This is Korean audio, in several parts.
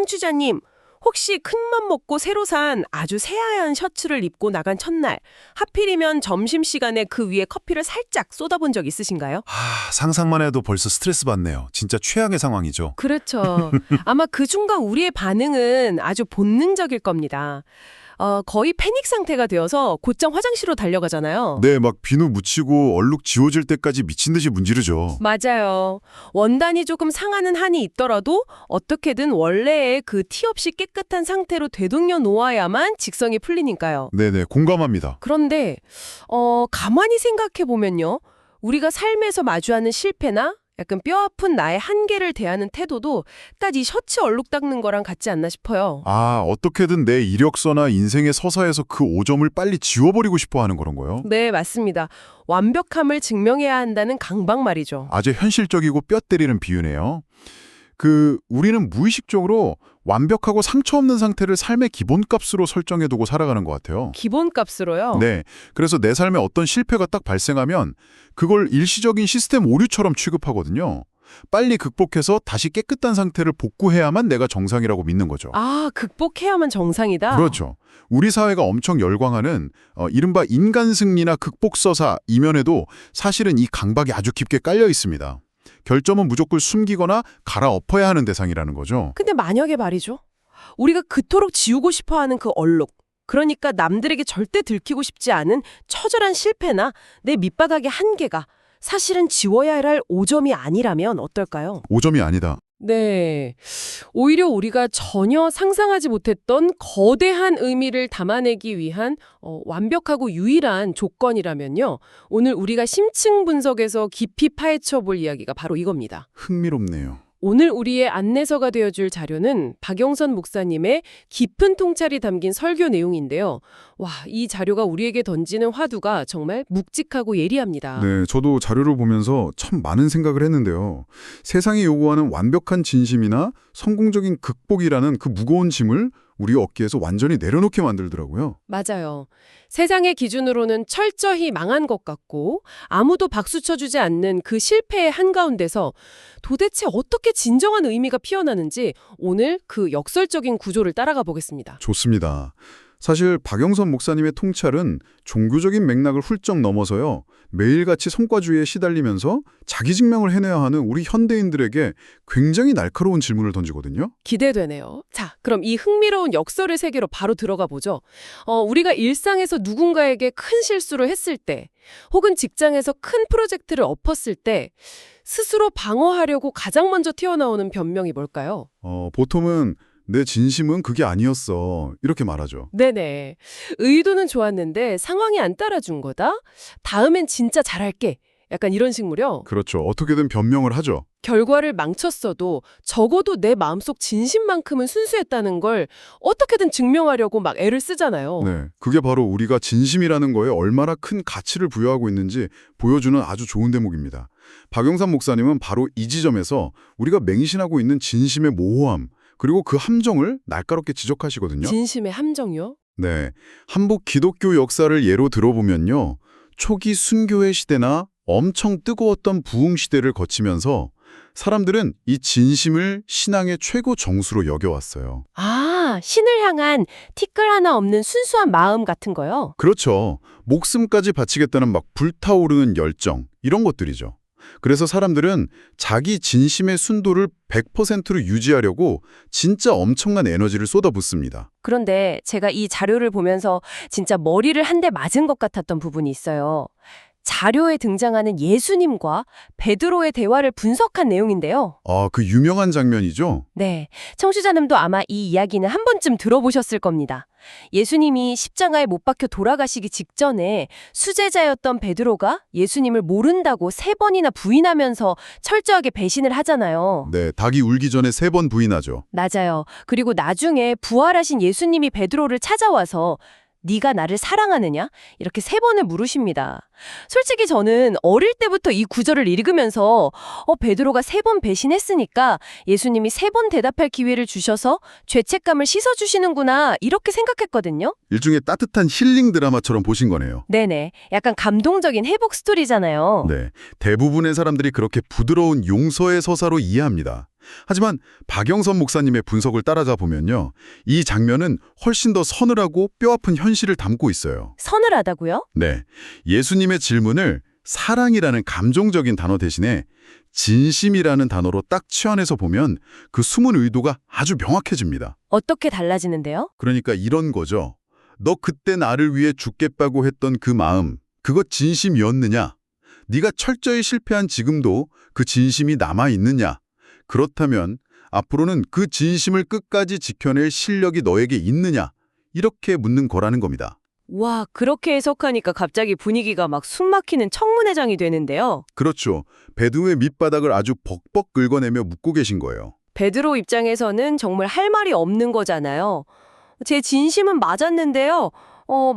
청취자님, 혹시 큰맘 먹고 새로 산 아주 새하얀 셔츠를 입고 나간 첫날, 하필이면 점심시간에 그 위에 커피를 살짝 쏟아본 적 있으신가요? 상상만 해도 벌써 스트레스 받네요. 진짜 최악의 상황이죠. 그렇죠. 아마 그 순간 우리의 반응은 아주 본능적일 겁니다. 거의 패닉 상태가 되어서 곧장 화장실로 달려가잖아요. 네, 막 비누 묻히고 얼룩 지워질 때까지 미친 듯이 문지르죠. 맞아요. 원단이 조금 상하는 한이 있더라도 어떻게든 원래의 그 티 없이 깨끗한 상태로 되돌려 놓아야만 직성이 풀리니까요. 네네, 공감합니다. 그런데 가만히 생각해 보면요. 우리가 삶에서 마주하는 실패나 약간 뼈아픈 나의 한계를 대하는 태도도 딱 이 셔츠 얼룩 닦는 거랑 같지 않나 싶어요. 어떻게든 내 이력서나 인생의 서사에서 그 오점을 빨리 지워버리고 싶어 하는 그런 거요? 네, 맞습니다. 완벽함을 증명해야 한다는 강박 말이죠. 아주 현실적이고 뼈 때리는 비유네요. 우리는 무의식적으로 완벽하고 상처 없는 상태를 삶의 기본값으로 설정해두고 살아가는 것 같아요. 기본값으로요? 네. 그래서 내 삶에 어떤 실패가 딱 발생하면 그걸 일시적인 시스템 오류처럼 취급하거든요. 빨리 극복해서 다시 깨끗한 상태를 복구해야만 내가 정상이라고 믿는 거죠. 극복해야만 정상이다? 그렇죠. 우리 사회가 엄청 열광하는 이른바 인간 승리나 극복 서사 이면에도 사실은 이 강박이 아주 깊게 깔려 있습니다. 결점은 무조건 숨기거나 갈아엎어야 하는 대상이라는 거죠. 근데 만약에 말이죠. 우리가 그토록 지우고 싶어하는 그 얼룩, 그러니까 남들에게 절대 들키고 싶지 않은 처절한 실패나 내 밑바닥의 한계가 사실은 지워야 할 오점이 아니라면 어떨까요? 오점이 아니다. 네. 오히려 우리가 전혀 상상하지 못했던 거대한 의미를 담아내기 위한 완벽하고 유일한 조건이라면요. 오늘 우리가 심층 분석에서 깊이 파헤쳐 볼 이야기가 바로 이겁니다. 흥미롭네요. 오늘 우리의 안내서가 되어줄 자료는 박영선 목사님의 깊은 통찰이 담긴 설교 내용인데요. 이 자료가 우리에게 던지는 화두가 정말 묵직하고 예리합니다. 네, 저도 자료를 보면서 참 많은 생각을 했는데요. 세상이 요구하는 완벽한 진심이나 성공적인 극복이라는 그 무거운 짐을 우리 어깨에서 완전히 내려놓게 만들더라고요. 맞아요. 세상의 기준으로는 철저히 망한 것 같고 아무도 박수 쳐주지 않는 그 실패의 한가운데서 도대체 어떻게 진정한 의미가 피어나는지 오늘 그 역설적인 구조를 따라가 보겠습니다. 좋습니다. 사실 박영선 목사님의 통찰은 종교적인 맥락을 훌쩍 넘어서요. 매일같이 성과주의에 시달리면서 자기 증명을 해내야 하는 우리 현대인들에게 굉장히 날카로운 질문을 던지거든요. 기대되네요. 자, 그럼 이 흥미로운 역설의 세계로 바로 들어가 보죠. 우리가 일상에서 누군가에게 큰 실수를 했을 때 혹은 직장에서 큰 프로젝트를 엎었을 때 스스로 방어하려고 가장 먼저 튀어나오는 변명이 뭘까요? 보통은 내 진심은 그게 아니었어. 이렇게 말하죠. 네네. 의도는 좋았는데 상황이 안 따라준 거다? 다음엔 진짜 잘할게. 약간 이런 식물이요. 그렇죠. 어떻게든 변명을 하죠. 결과를 망쳤어도 적어도 내 마음속 진심만큼은 순수했다는 걸 어떻게든 증명하려고 막 애를 쓰잖아요. 네, 그게 바로 우리가 진심이라는 거에 얼마나 큰 가치를 부여하고 있는지 보여주는 아주 좋은 대목입니다. 박영선 목사님은 바로 이 지점에서 우리가 맹신하고 있는 진심의 모호함, 그리고 그 함정을 날카롭게 지적하시거든요. 진심의 함정이요? 네, 한국 기독교 역사를 예로 들어보면요. 초기 순교의 시대나 엄청 뜨거웠던 부흥 시대를 거치면서 사람들은 이 진심을 신앙의 최고 정수로 여겨왔어요. 신을 향한 티끌 하나 없는 순수한 마음 같은 거요? 그렇죠. 목숨까지 바치겠다는 막 불타오르는 열정, 이런 것들이죠. 그래서 사람들은 자기 진심의 순도를 100%로 유지하려고 진짜 엄청난 에너지를 쏟아붓습니다. 그런데 제가 이 자료를 보면서 진짜 머리를 한 대 맞은 것 같았던 부분이 있어요. 자료에 등장하는 예수님과 베드로의 대화를 분석한 내용인데요. 그 유명한 장면이죠? 네, 청취자님도 아마 이 이야기는 한 번쯤 들어보셨을 겁니다. 예수님이 십자가에 못 박혀 돌아가시기 직전에 수제자였던 베드로가 예수님을 모른다고 3번이나 부인하면서 철저하게 배신을 하잖아요. 네, 닭이 울기 전에 3번 부인하죠. 맞아요. 그리고 나중에 부활하신 예수님이 베드로를 찾아와서 네가 나를 사랑하느냐? 이렇게 3번을 물으십니다. 솔직히 저는 어릴 때부터 이 구절을 읽으면서 베드로가 3번 배신했으니까 예수님이 3번 대답할 기회를 주셔서 죄책감을 씻어주시는구나 이렇게 생각했거든요. 일종의 따뜻한 힐링 드라마처럼 보신 거네요. 네네. 약간 감동적인 회복 스토리잖아요. 네, 대부분의 사람들이 그렇게 부드러운 용서의 서사로 이해합니다. 하지만 박영선 목사님의 분석을 따라가 보면요. 이 장면은 훨씬 더 서늘하고 뼈아픈 현실을 담고 있어요. 서늘하다고요? 네, 예수님의 질문을 사랑이라는 감정적인 단어 대신에 진심이라는 단어로 딱 치환해서 보면 그 숨은 의도가 아주 명확해집니다. 어떻게 달라지는데요? 그러니까 이런 거죠. 너 그때 나를 위해 죽겠다고 했던 그 마음, 그거 진심이었느냐? 네가 철저히 실패한 지금도 그 진심이 남아있느냐? 그렇다면 앞으로는 그 진심을 끝까지 지켜낼 실력이 너에게 있느냐? 이렇게 묻는 거라는 겁니다. 와, 그렇게 해석하니까 갑자기 분위기가 막 숨막히는 청문회장이 되는데요. 그렇죠. 베드로의 밑바닥을 아주 벅벅 긁어내며 묻고 계신 거예요. 베드로 입장에서는 정말 할 말이 없는 거잖아요. 제 진심은 맞았는데요.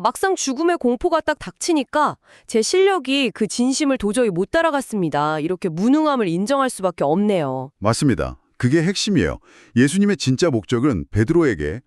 막상 죽음의 공포가 딱 닥치니까 제 실력이 그 진심을 도저히 못 따라갔습니다. 이렇게 무능함을 인정할 수밖에 없네요. 맞습니다. 그게 핵심이에요. 예수님의 진짜 목적은 베드로에게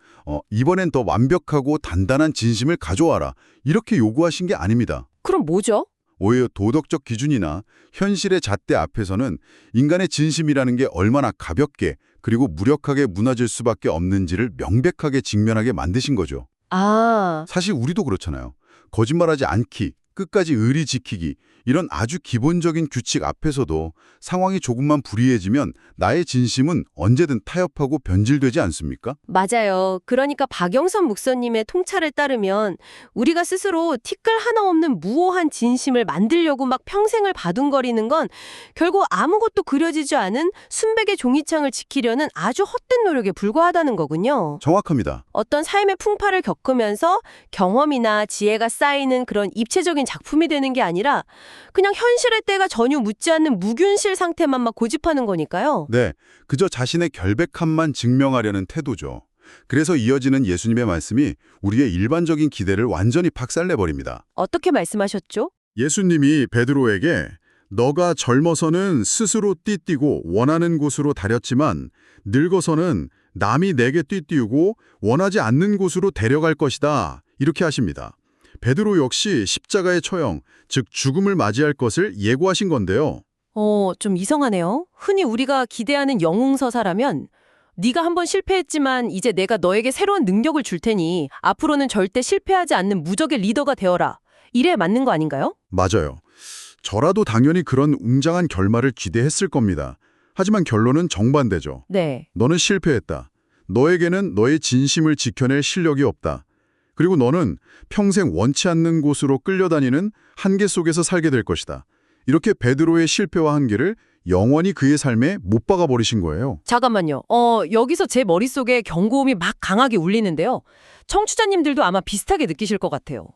이번엔 더 완벽하고 단단한 진심을 가져와라. 이렇게 요구하신 게 아닙니다. 그럼 뭐죠? 오히려 도덕적 기준이나 현실의 잣대 앞에서는 인간의 진심이라는 게 얼마나 가볍게 그리고 무력하게 무너질 수밖에 없는지를 명백하게 직면하게 만드신 거죠. 아, 사실 우리도 그렇잖아요. 거짓말하지 않기, 끝까지 의리 지키기 이런 아주 기본적인 규칙 앞에서도 상황이 조금만 불리해지면 나의 진심은 언제든 타협하고 변질되지 않습니까? 맞아요. 그러니까 박영선 목사님의 통찰을 따르면 우리가 스스로 티끌 하나 없는 무오한 진심을 만들려고 막 평생을 바둥거리는 건 결국 아무것도 그려지지 않은 순백의 종이창을 지키려는 아주 헛된 노력에 불과하다는 거군요. 정확합니다. 어떤 삶의 풍파를 겪으면서 경험이나 지혜가 쌓이는 그런 입체적인 작품이 되는 게 아니라 그냥 현실의 때가 전혀 묻지 않는 무균실 상태만 막 고집하는 거니까요. 네, 그저 자신의 결백함만 증명하려는 태도죠. 그래서 이어지는 예수님의 말씀이 우리의 일반적인 기대를 완전히 박살내버립니다. 어떻게 말씀하셨죠? 예수님이 베드로에게 너가 젊어서는 스스로 띠뛰고 원하는 곳으로 다녔지만 늙어서는 남이 내게 띠띠우고 원하지 않는 곳으로 데려갈 것이다. 이렇게 하십니다. 베드로 역시 십자가의 처형, 즉 죽음을 맞이할 것을 예고하신 건데요. 좀 이상하네요. 흔히 우리가 기대하는 영웅서사라면 네가 한번 실패했지만 이제 내가 너에게 새로운 능력을 줄 테니 앞으로는 절대 실패하지 않는 무적의 리더가 되어라. 이래 맞는 거 아닌가요? 맞아요. 저라도 당연히 그런 웅장한 결말을 기대했을 겁니다. 하지만 결론은 정반대죠. 네. 너는 실패했다. 너에게는 너의 진심을 지켜낼 실력이 없다. 그리고 너는 평생 원치 않는 곳으로 끌려다니는 한계 속에서 살게 될 것이다. 이렇게 베드로의 실패와 한계를 영원히 그의 삶에 못 박아버리신 거예요. 잠깐만요. 여기서 제 머릿속에 경고음이 막 강하게 울리는데요. 청취자님들도 아마 비슷하게 느끼실 것 같아요.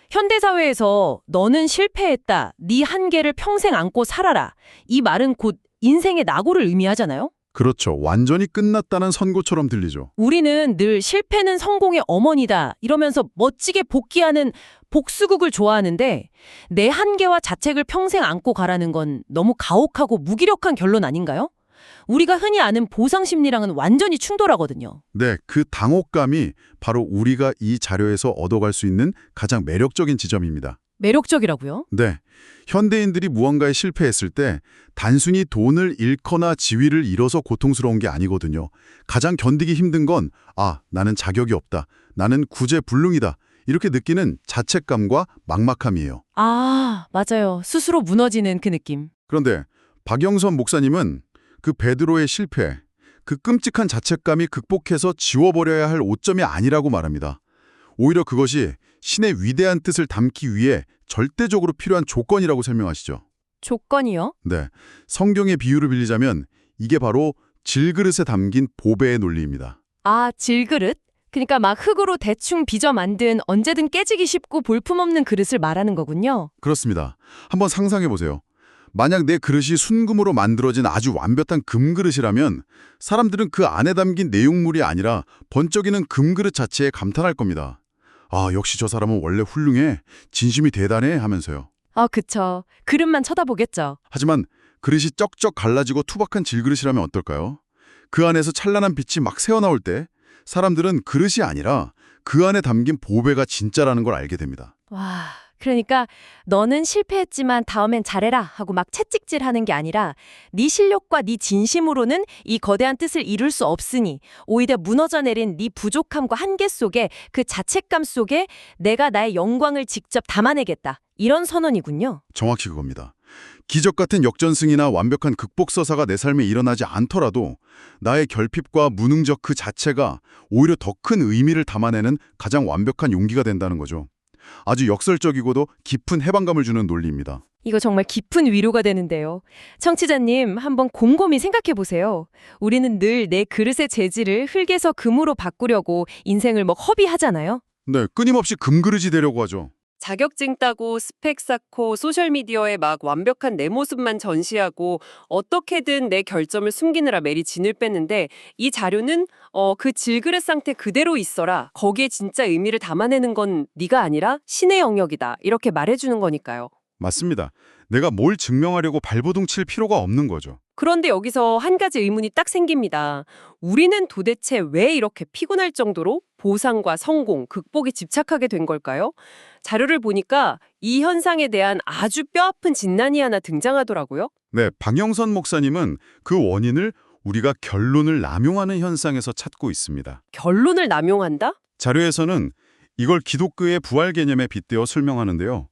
현대사회에서 너는 실패했다. 네 한계를 평생 안고 살아라. 이 말은 곧 인생의 낙오를 의미하잖아요. 그렇죠. 완전히 끝났다는 선고처럼 들리죠. 우리는 늘 실패는 성공의 어머니다 이러면서 멋지게 복귀하는 복수극을 좋아하는데 내 한계와 자책을 평생 안고 가라는 건 너무 가혹하고 무기력한 결론 아닌가요? 우리가 흔히 아는 보상 심리랑은 완전히 충돌하거든요. 네, 그 당혹감이 바로 우리가 이 자료에서 얻어갈 수 있는 가장 매력적인 지점입니다. 매력적이라고요? 네, 현대인들이 무언가에 실패했을 때 단순히 돈을 잃거나 지위를 잃어서 고통스러운 게 아니거든요. 가장 견디기 힘든 건 나는 자격이 없다. 나는 구제불능이다. 이렇게 느끼는 자책감과 막막함이에요. 아, 맞아요. 스스로 무너지는 그 느낌. 그런데 박영선 목사님은 그 베드로의 실패, 그 끔찍한 자책감이 극복해서 지워버려야 할 오점이 아니라고 말합니다. 오히려 그것이 신의 위대한 뜻을 담기 위해 절대적으로 필요한 조건이라고 설명하시죠. 조건이요? 네, 성경의 비유를 빌리자면 이게 바로 질그릇에 담긴 보배의 논리입니다. 아, 질그릇? 그러니까 막 흙으로 대충 빚어 만든 언제든 깨지기 쉽고 볼품없는 그릇을 말하는 거군요. 그렇습니다. 한번 상상해 보세요. 만약 내 그릇이 순금으로 만들어진 아주 완벽한 금그릇이라면 사람들은 그 안에 담긴 내용물이 아니라 번쩍이는 금그릇 자체에 감탄할 겁니다. 역시 저 사람은 원래 훌륭해, 진심이 대단해 하면서요. 그쵸. 그릇만 쳐다보겠죠. 하지만 그릇이 쩍쩍 갈라지고 투박한 질그릇이라면 어떨까요? 그 안에서 찬란한 빛이 막 새어나올 때 사람들은 그릇이 아니라 그 안에 담긴 보배가 진짜라는 걸 알게 됩니다. 와, 그러니까 너는 실패했지만 다음엔 잘해라 하고 막 채찍질하는 게 아니라 네 실력과 네 진심으로는 이 거대한 뜻을 이룰 수 없으니 오히려 무너져 내린 네 부족함과 한계 속에 그 자책감 속에 내가 나의 영광을 직접 담아내겠다. 이런 선언이군요. 정확히 그겁니다. 기적 같은 역전승이나 완벽한 극복서사가 내 삶에 일어나지 않더라도 나의 결핍과 무능적 그 자체가 오히려 더 큰 의미를 담아내는 가장 완벽한 용기가 된다는 거죠. 아주 역설적이고도 깊은 해방감을 주는 논리입니다. 이거 정말 깊은 위로가 되는데요. 청취자님, 한번 곰곰이 생각해 보세요. 우리는 늘 내 그릇의 재질을 흙에서 금으로 바꾸려고 인생을 막 허비하잖아요. 네, 끊임없이 금그릇이 되려고 하죠. 자격증 따고 스펙 쌓고 소셜미디어에 막 완벽한 내 모습만 전시하고 어떻게든 내 결점을 숨기느라 매리 진을 뺐는데 이 자료는 그 질그릇 상태 그대로 있어라. 거기에 진짜 의미를 담아내는 건 네가 아니라 신의 영역이다. 이렇게 말해주는 거니까요. 맞습니다. 내가 뭘 증명하려고 발버둥 칠 필요가 없는 거죠. 그런데 여기서 한 가지 의문이 딱 생깁니다. 우리는 도대체 왜 이렇게 피곤할 정도로 보상과 성공, 극복에 집착하게 된 걸까요? 자료를 보니까 이 현상에 대한 아주 뼈아픈 진단이 하나 등장하더라고요. 네, 박영선 목사님은 그 원인을 우리가 결론을 남용하는 현상에서 찾고 있습니다. 결론을 남용한다? 자료에서는 이걸 기독교의 부활 개념에 빗대어 설명하는데요.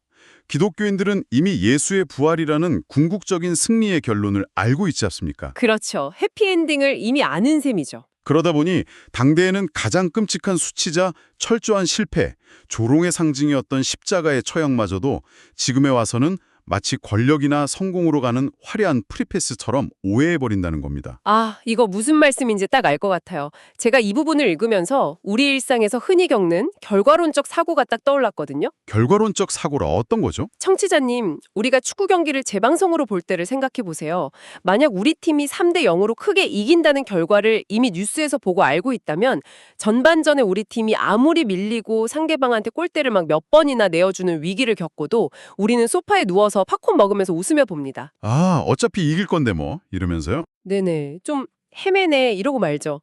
기독교인들은 이미 예수의 부활이라는 궁극적인 승리의 결론을 알고 있지 않습니까? 그렇죠. 해피엔딩을 이미 아는 셈이죠. 그러다 보니 당대에는 가장 끔찍한 수치자, 철저한 실패, 조롱의 상징이었던 십자가의 처형마저도 지금에 와서는 마치 권력이나 성공으로 가는 화려한 프리패스처럼 오해해버린다는 겁니다. 아, 이거 무슨 말씀인지 딱 알 것 같아요. 제가 이 부분을 읽으면서 우리 일상에서 흔히 겪는 결과론적 사고가 딱 떠올랐거든요. 결과론적 사고라 어떤 거죠? 청취자님, 우리가 축구 경기를 재방송으로 볼 때를 생각해 보세요. 만약 우리 팀이 3대 0으로 크게 이긴다는 결과를 이미 뉴스에서 보고 알고 있다면 전반전에 우리 팀이 아무리 밀리고 상대방한테 골대를 막 몇 번이나 내어주는 위기를 겪고도 우리는 소파에 누워서 팝콘 먹으면서 웃으며 봅니다. 아, 어차피 이길 건데 뭐 이러면서요? 네네, 좀 헤매네 이러고 말죠.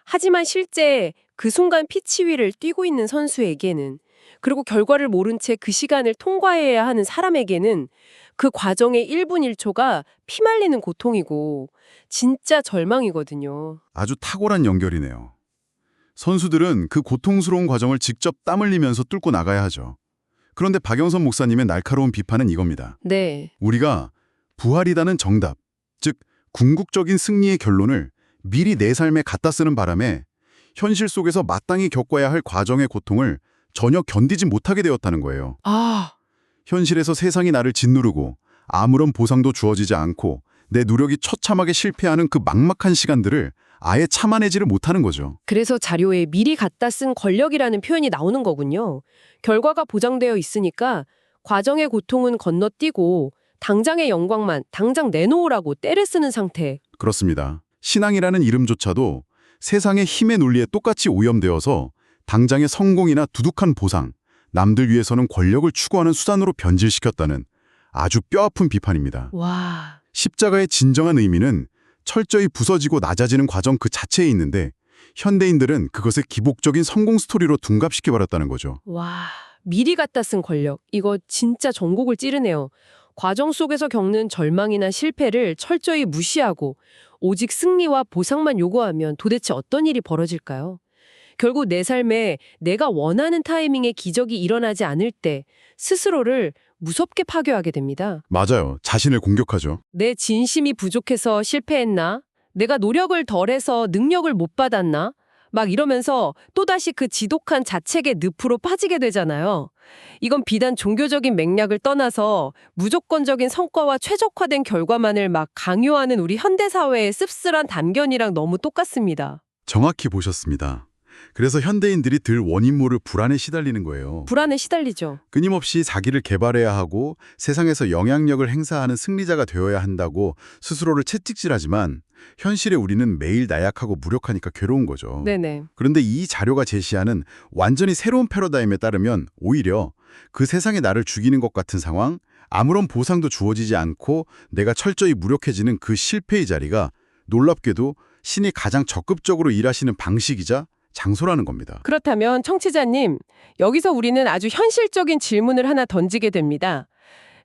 하지만 실제 그 순간 피치 위를 뛰고 있는 선수에게는, 그리고 결과를 모른 채 그 시간을 통과해야 하는 사람에게는 그 과정의 1분 1초가 피말리는 고통이고 진짜 절망이거든요. 아주 탁월한 연결이네요. 선수들은 그 고통스러운 과정을 직접 땀 흘리면서 뚫고 나가야 하죠. 그런데 박영선 목사님의 날카로운 비판은 이겁니다. 네. 우리가 부활이라는 정답, 즉 궁극적인 승리의 결론을 미리 내 삶에 갖다 쓰는 바람에 현실 속에서 마땅히 겪어야 할 과정의 고통을 전혀 견디지 못하게 되었다는 거예요. 아, 현실에서 세상이 나를 짓누르고 아무런 보상도 주어지지 않고 내 노력이 처참하게 실패하는 그 막막한 시간들을 아예 참아내지를 못하는 거죠. 그래서 자료에 미리 갖다 쓴 권력이라는 표현이 나오는 거군요. 결과가 보장되어 있으니까 과정의 고통은 건너뛰고 당장의 영광만 당장 내놓으라고 떼를 쓰는 상태. 그렇습니다. 신앙이라는 이름조차도 세상의 힘의 논리에 똑같이 오염되어서 당장의 성공이나 두둑한 보상, 남들 위해서는 권력을 추구하는 수단으로 변질시켰다는 아주 뼈아픈 비판입니다. 와. 십자가의 진정한 의미는 철저히 부서지고 낮아지는 과정 그 자체에 있는데 현대인들은 그것을 기복적인 성공 스토리로 둔갑시켜버렸다는 거죠. 와, 미리 갖다 쓴 권력. 이거 진짜 전곡을 찌르네요. 과정 속에서 겪는 절망이나 실패를 철저히 무시하고 오직 승리와 보상만 요구하면 도대체 어떤 일이 벌어질까요? 결국 내 삶에 내가 원하는 타이밍에 기적이 일어나지 않을 때 스스로를 무섭게 파괴하게 됩니다. 맞아요. 자신을 공격하죠. 내 진심이 부족해서 실패했나? 내가 노력을 덜해서 능력을 못 받았나? 막 이러면서 또다시 그 지독한 자책의 늪으로 빠지게 되잖아요. 이건 비단 종교적인 맥락을 떠나서 무조건적인 성과와 최적화된 결과만을 막 강요하는 우리 현대사회의 씁쓸한 단견이랑 너무 똑같습니다. 정확히 보셨습니다. 그래서 현대인들이 늘 원인 모를 불안에 시달리는 거예요. 불안에 시달리죠. 끊임없이 자기를 개발해야 하고 세상에서 영향력을 행사하는 승리자가 되어야 한다고 스스로를 채찍질하지만 현실에 우리는 매일 나약하고 무력하니까 괴로운 거죠. 네네. 그런데 이 자료가 제시하는 완전히 새로운 패러다임에 따르면 오히려 그 세상에 나를 죽이는 것 같은 상황, 아무런 보상도 주어지지 않고 내가 철저히 무력해지는 그 실패의 자리가 놀랍게도 신이 가장 적극적으로 일하시는 방식이자 장소라는 겁니다. 그렇다면 청취자님, 여기서 우리는 아주 현실적인 질문을 하나 던지게 됩니다.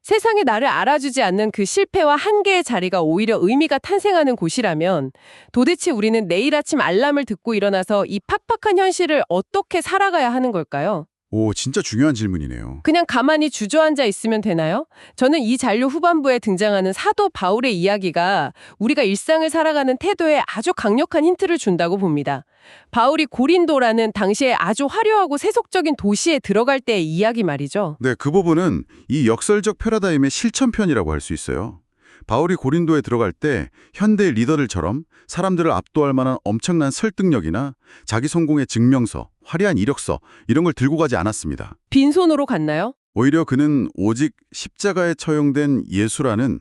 세상에 나를 알아주지 않는 그 실패와 한계의 자리가 오히려 의미가 탄생하는 곳이라면 도대체 우리는 내일 아침 알람을 듣고 일어나서 이 팍팍한 현실을 어떻게 살아가야 하는 걸까요? 오, 진짜 중요한 질문이네요. 그냥 가만히 주저앉아 있으면 되나요? 저는 이 잔류 후반부에 등장하는 사도 바울의 이야기가 우리가 일상을 살아가는 태도에 아주 강력한 힌트를 준다고 봅니다. 바울이 고린도라는 당시에 아주 화려하고 세속적인 도시에 들어갈 때의 이야기 말이죠. 네, 그 부분은 이 역설적 패러다임의 실천편이라고 할 수 있어요. 바울이 고린도에 들어갈 때 현대 리더들처럼 사람들을 압도할 만한 엄청난 설득력이나 자기 성공의 증명서, 화려한 이력서 이런 걸 들고 가지 않았습니다. 빈손으로 갔나요? 오히려 그는 오직 십자가에 처형된 예수라는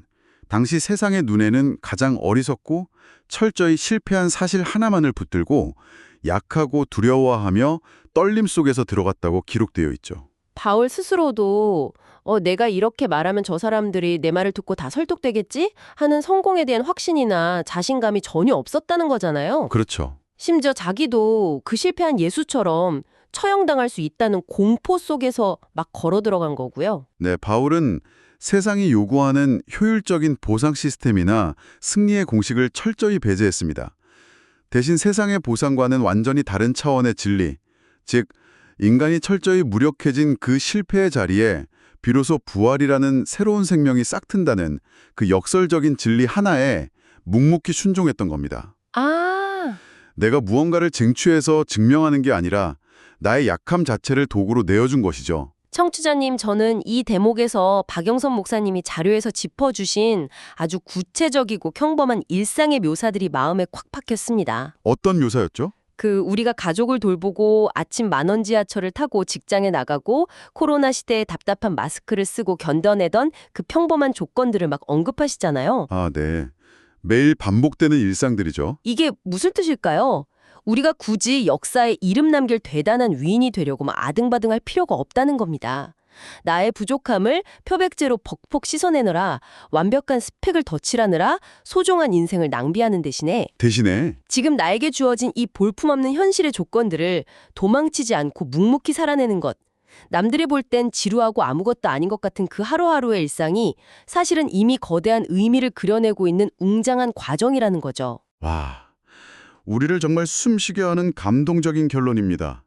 당시 세상의 눈에는 가장 어리석고 철저히 실패한 사실 하나만을 붙들고 약하고 두려워하며 떨림 속에서 들어갔다고 기록되어 있죠. 바울 스스로도 내가 이렇게 말하면 저 사람들이 내 말을 듣고 다 설득되겠지? 하는 성공에 대한 확신이나 자신감이 전혀 없었다는 거잖아요. 그렇죠. 심지어 자기도 그 실패한 예수처럼 처형당할 수 있다는 공포 속에서 막 걸어 들어간 거고요. 네, 바울은 세상이 요구하는 효율적인 보상 시스템이나 승리의 공식을 철저히 배제했습니다. 대신 세상의 보상과는 완전히 다른 차원의 진리, 즉 인간이 철저히 무력해진 그 실패의 자리에 비로소 부활이라는 새로운 생명이 싹튼다는 그 역설적인 진리 하나에 묵묵히 순종했던 겁니다. 아, 내가 무언가를 쟁취해서 증명하는 게 아니라 나의 약함 자체를 도구로 내어준 것이죠. 청취자님, 저는 이 대목에서 박영선 목사님이 자료에서 짚어주신 아주 구체적이고 평범한 일상의 묘사들이 마음에 콱 박혔습니다. 어떤 묘사였죠? 우리가 가족을 돌보고 아침 만원 지하철을 타고 직장에 나가고 코로나 시대에 답답한 마스크를 쓰고 견뎌내던 그 평범한 조건들을 막 언급하시잖아요. 아, 네. 매일 반복되는 일상들이죠. 이게 무슨 뜻일까요? 우리가 굳이 역사에 이름 남길 대단한 위인이 되려고 막 아등바등할 필요가 없다는 겁니다. 나의 부족함을 표백제로 벅벅 씻어내느라 완벽한 스펙을 덧칠하느라 소중한 인생을 낭비하는 대신에 지금 나에게 주어진 이 볼품없는 현실의 조건들을 도망치지 않고 묵묵히 살아내는 것. 남들이 볼 땐 지루하고 아무것도 아닌 것 같은 그 하루하루의 일상이 사실은 이미 거대한 의미를 그려내고 있는 웅장한 과정이라는 거죠. 와, 우리를 정말 숨쉬게 하는 감동적인 결론입니다.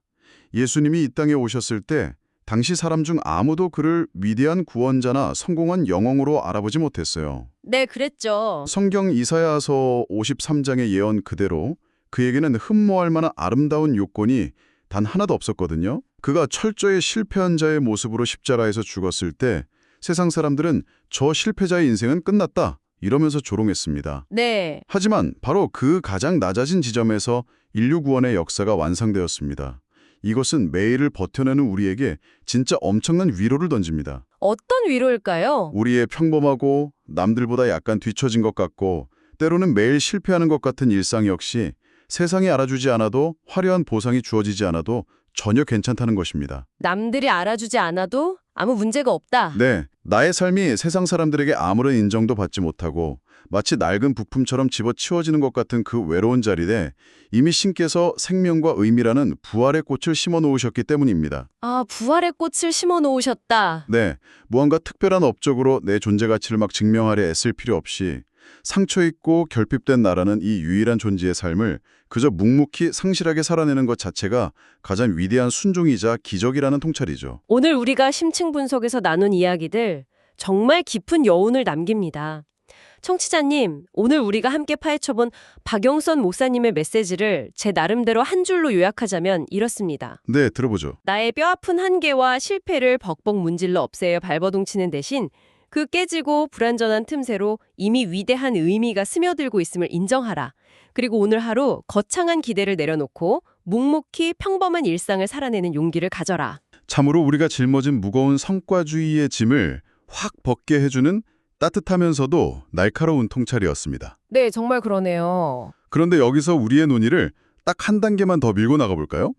예수님이 이 땅에 오셨을 때 당시 사람 중 아무도 그를 위대한 구원자나 성공한 영웅으로 알아보지 못했어요. 네, 그랬죠. 성경 이사야서 53장의 예언 그대로 그에게는 흠모할 만한 아름다운 요건이 단 하나도 없었거든요. 그가 철저히 실패한 자의 모습으로 십자가에서 죽었을 때 세상 사람들은 저 실패자의 인생은 끝났다 이러면서 조롱했습니다. 네. 하지만 바로 그 가장 낮아진 지점에서 인류 구원의 역사가 완성되었습니다. 이것은 매일을 버텨내는 우리에게 진짜 엄청난 위로를 던집니다. 어떤 위로일까요? 우리의 평범하고 남들보다 약간 뒤처진 것 같고 때로는 매일 실패하는 것 같은 일상 역시 세상이 알아주지 않아도 화려한 보상이 주어지지 않아도 전혀 괜찮다는 것입니다. 남들이 알아주지 않아도 아무 문제가 없다. 네, 나의 삶이 세상 사람들에게 아무런 인정도 받지 못하고 마치 낡은 부품처럼 집어치워지는 것 같은 그 외로운 자리에 이미 신께서 생명과 의미라는 부활의 꽃을 심어 놓으셨기 때문입니다. 아, 부활의 꽃을 심어 놓으셨다. 네, 무언가 특별한 업적으로 내 존재 가치를 막 증명하려 애쓸 필요 없이 상처 있고 결핍된 나라는 이 유일한 존재의 삶을 그저 묵묵히 상실하게 살아내는 것 자체가 가장 위대한 순종이자 기적이라는 통찰이죠. 오늘 우리가 심층 분석에서 나눈 이야기들 정말 깊은 여운을 남깁니다. 청취자님, 오늘 우리가 함께 파헤쳐본 박영선 목사님의 메시지를 제 나름대로 한 줄로 요약하자면 이렇습니다. 네, 들어보죠. 나의 뼈아픈 한계와 실패를 벅벅 문질러 없애어 발버둥치는 대신 그 깨지고 불완전한 틈새로 이미 위대한 의미가 스며들고 있음을 인정하라. 그리고 오늘 하루 거창한 기대를 내려놓고 묵묵히 평범한 일상을 살아내는 용기를 가져라. 참으로 우리가 짊어진 무거운 성과주의의 짐을 확 벗게 해주는 따뜻하면서도 날카로운 통찰이었습니다. 네, 정말 그러네요. 그런데 여기서 우리의 논의를 딱 한 단계만 더 밀고 나가볼까요?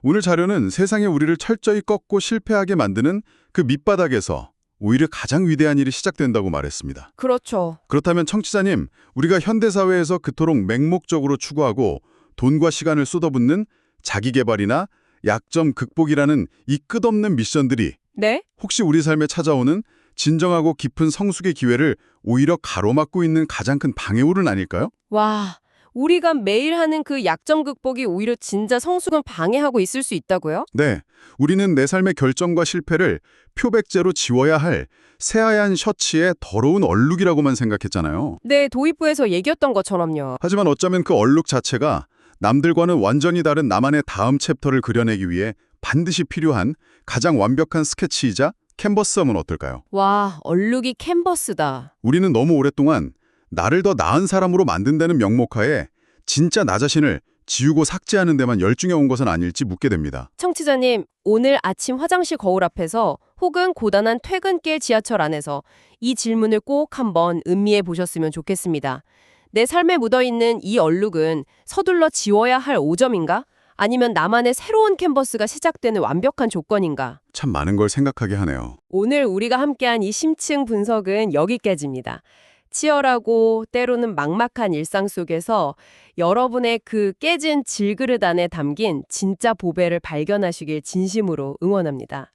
오늘 자료는 세상에 우리를 철저히 꺾고 실패하게 만드는 그 밑바닥에서 오히려 가장 위대한 일이 시작된다고 말했습니다. 그렇죠. 그렇다면 청취자님, 우리가 현대사회에서 그토록 맹목적으로 추구하고 돈과 시간을 쏟아붓는 자기계발이나 약점 극복이라는 이 끝없는 미션들이 네? 혹시 우리 삶에 찾아오는 진정하고 깊은 성숙의 기회를 오히려 가로막고 있는 가장 큰 방해물은 아닐까요? 와, 우리가 매일 하는 그 약점 극복이 오히려 진짜 성숙을 방해하고 있을 수 있다고요? 네, 우리는 내 삶의 결정과 실패를 표백제로 지워야 할 새하얀 셔츠의 더러운 얼룩이라고만 생각했잖아요. 네, 도입부에서 얘기했던 것처럼요. 하지만 어쩌면 그 얼룩 자체가 남들과는 완전히 다른 나만의 다음 챕터를 그려내기 위해 반드시 필요한 가장 완벽한 스케치이자 캔버스하면 어떨까요? 와, 얼룩이 캔버스다. 우리는 너무 오랫동안 나를 더 나은 사람으로 만든다는 명목하에 진짜 나 자신을 지우고 삭제하는 데만 열중해 온 것은 아닐지 묻게 됩니다. 청취자님, 오늘 아침 화장실 거울 앞에서 혹은 고단한 퇴근길 지하철 안에서 이 질문을 꼭 한번 음미해 보셨으면 좋겠습니다. 내 삶에 묻어있는 이 얼룩은 서둘러 지워야 할 오점인가? 아니면 나만의 새로운 캔버스가 시작되는 완벽한 조건인가? 참 많은 걸 생각하게 하네요. 오늘 우리가 함께한 이 심층 분석은 여기까지입니다. 치열하고 때로는 막막한 일상 속에서 여러분의 그 깨진 질그릇 안에 담긴 진짜 보배를 발견하시길 진심으로 응원합니다.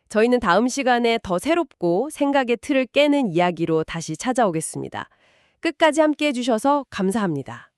저희는 다음 시간에 더 새롭고 생각의 틀을 깨는 이야기로 다시 찾아오겠습니다. 끝까지 함께해 주셔서 감사합니다.